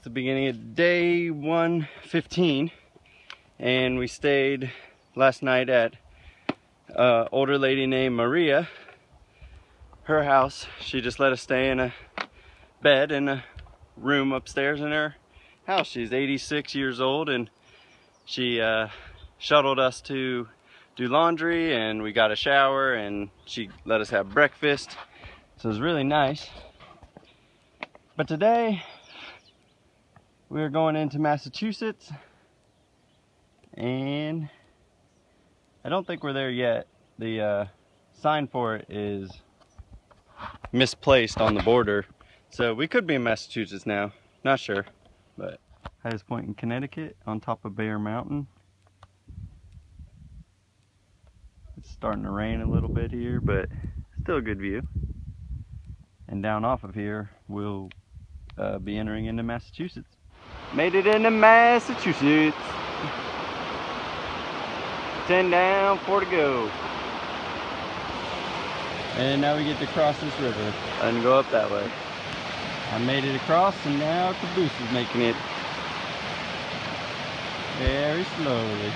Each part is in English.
the beginning of day 115, and we stayed last night at an older lady named Maria. Her house. She just let us stay in a bed in a room upstairs in her house. She's 86 years old, and she shuttled us to do laundry, and we got a shower, and she let us have breakfast. So it was really nice. But today we're going into Massachusetts, and I don't think we're there yet. The sign for it is misplaced on the border, so we could be in Massachusetts now, not sure. But highest point in Connecticut, on top of Bear Mountain. It's starting to rain a little bit here, but still a good view. And down off of here we'll be entering into Massachusetts. Made it into Massachusetts. 10 down, 4 to go. And now we get to cross this river and go up that way. I made it across, and now Caboose is making it very slowly.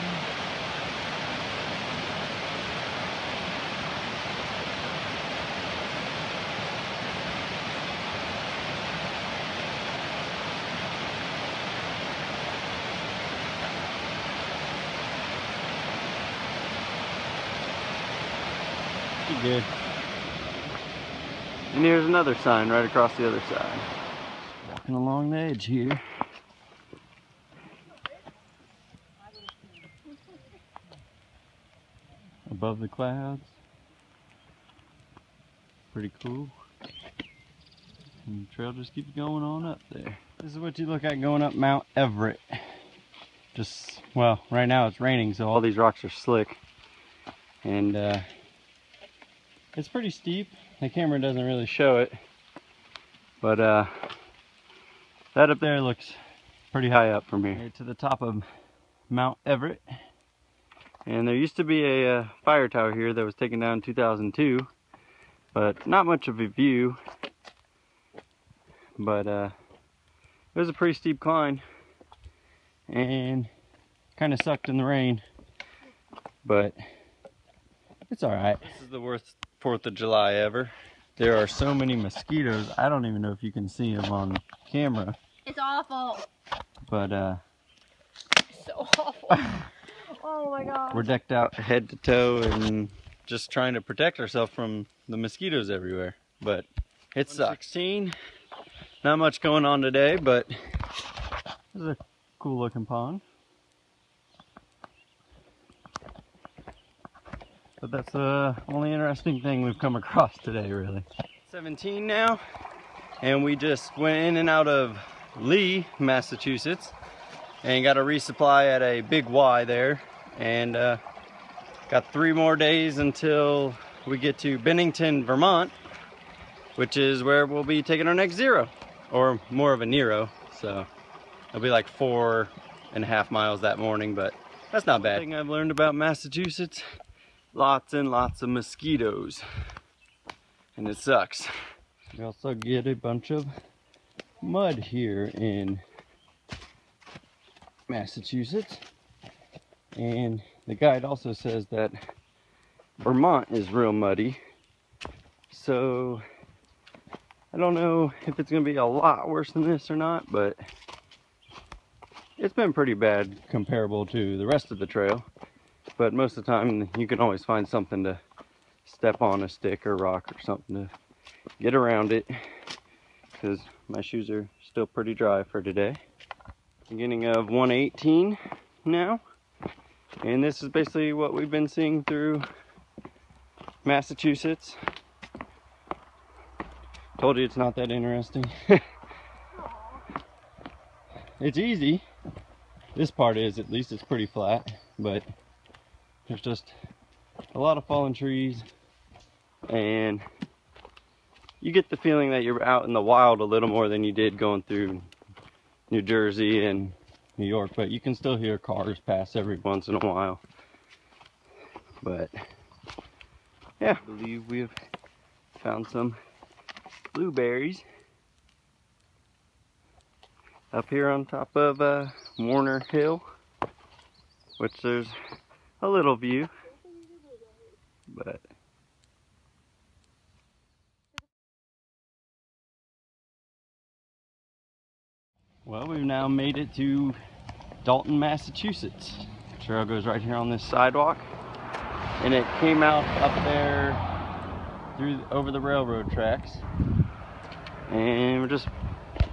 Pretty good. And here's another sign right across the other side. Walking along the edge here. Above the clouds. Pretty cool. And the trail just keeps going on up there. This is what you look at going up Mount Everett. Just, well, right now it's raining, so all these rocks are slick. And it's pretty steep. The camera doesn't really show it, but that up there looks pretty high up from here. To the top of Mount Everett, and there used to be a fire tower here that was taken down in 2002, but not much of a view. But it was a pretty steep climb, and kind of sucked in the rain, but it's all right. This is the worst 4th of July ever. There are so many mosquitoes. I don't even know if you can see them on camera. It's awful. But It's so awful. Oh my god. We're decked out head to toe and just trying to protect ourselves from the mosquitoes everywhere. But it sucks. 16. Not much going on today, but this is a cool looking pond. But that's the only interesting thing we've come across today, really. 17 now, and we just went in and out of Lee, Massachusetts, and got a resupply at a Big Y there, and got 3 more days until we get to Bennington, Vermont, which is where we'll be taking our next zero, or more of a Nero. So it'll be like 4.5 miles that morning, but that's not bad. One thing I've learned about Massachusetts: lots and lots of mosquitoes, and it sucks. We also get a bunch of mud here in Massachusetts, and the guide also says that Vermont is real muddy, so I don't know if it's gonna be a lot worse than this or not, but it's been pretty bad comparable to the rest of the trail. But most of the time you can always find something to step on, a stick or rock or something to get around it, because my shoes are still pretty dry for today. Beginning of 118 now, and this is basically what we've been seeing through Massachusetts. Told you it's not that interesting. It's easy. This part is, at least it's pretty flat, but there's just a lot of fallen trees, and you get the feeling that you're out in the wild a little more than you did going through New Jersey and New York, but you can still hear cars pass every once in a while. But yeah, I believe we've found some blueberries. up here on top of Warner Hill, which there's a little view, but well, we've now made it to Dalton, Massachusetts. The trail goes right here on this sidewalk, and it came out up there over the railroad tracks, and we're just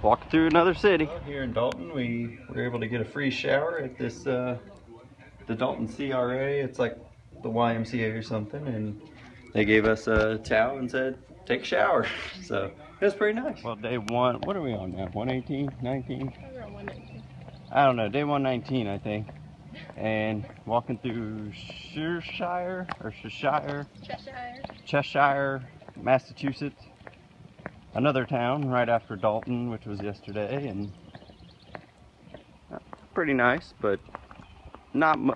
walking through another city. Well, here in Dalton, we were able to get a free shower at this the Dalton CRA. It's like the YMCA or something, and they gave us a towel and said take a shower. So it was pretty nice. Well, day one, what are we on now? 118, 19? We're on 119. I don't know, day 119 I think. And walking through Cheshire, Massachusetts. Another town right after Dalton, which was yesterday, and pretty nice, but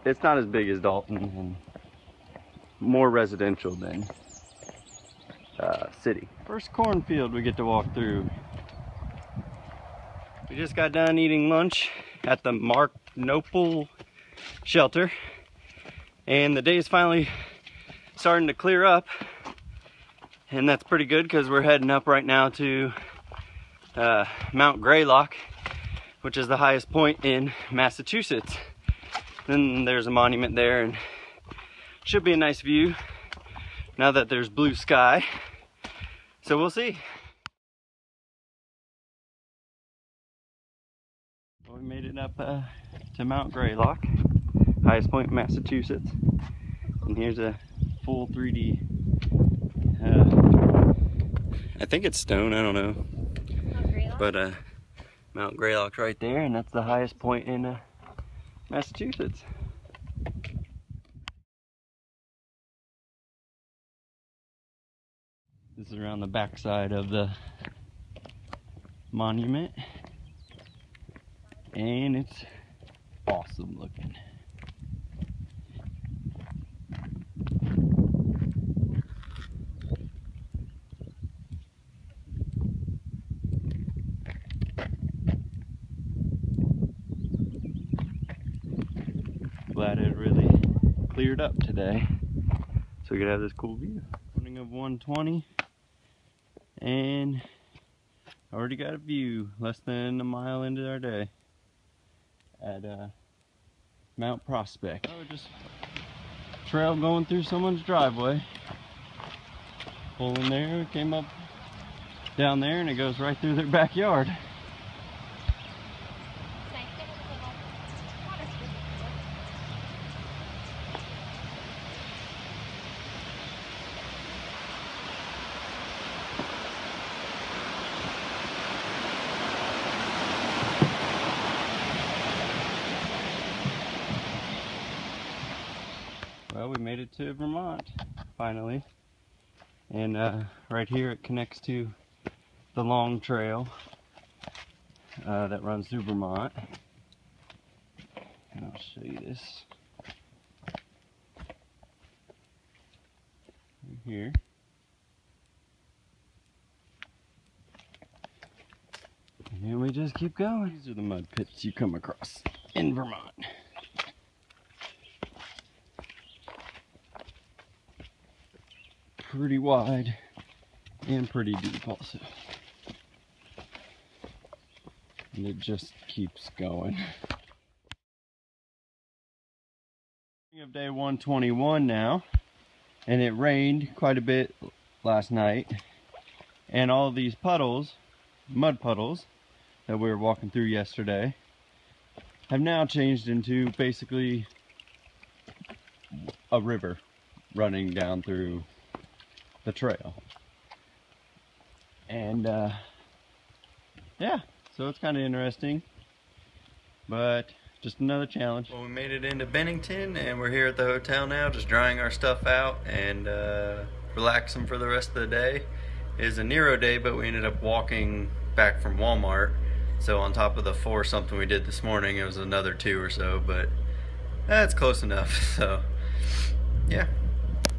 it's not as big as Dalton, and more residential than city. First cornfield we get to walk through. We just got done eating lunch at the Mark Nopal shelter, and the day is finally starting to clear up, and that's pretty good because we're heading up right now to Mount Greylock, which is the highest point in Massachusetts. Then there's a monument there, and should be a nice view now that there's blue sky, so we'll see. Well, we made it up to Mount Greylock, highest point in Massachusetts, and here's a full 3D I think it's stone, I don't know, but Mount Greylock's right there, and that's the highest point in Massachusetts. This is around the backside of the monument, and it's awesome looking. Glad it really cleared up today, so we could have this cool view. Morning of 120, and already got a view less than a mile into our day at Mount Prospect. Oh, just trail going through someone's driveway. Pull in there, came up down there, and it goes right through their backyard. Well, we made it to Vermont, finally. And right here it connects to the long trail that runs through Vermont. And I'll show you this. Right here. And then we just keep going. These are the mud pits you come across in Vermont. Pretty wide and pretty deep also. And it just keeps going. Of day 121 now, and it rained quite a bit last night, and all of these puddles, mud puddles that we were walking through yesterday, have now changed into basically a river running down through the trail. And yeah, so it's kind of interesting, but just another challenge. Well, we made it into Bennington, and we're here at the hotel now, just drying our stuff out and relaxing for the rest of the day. It is a Nero day, but we ended up walking back from Walmart, so on top of the 4 something we did this morning, it was another 2 or so, but that's close enough. So yeah.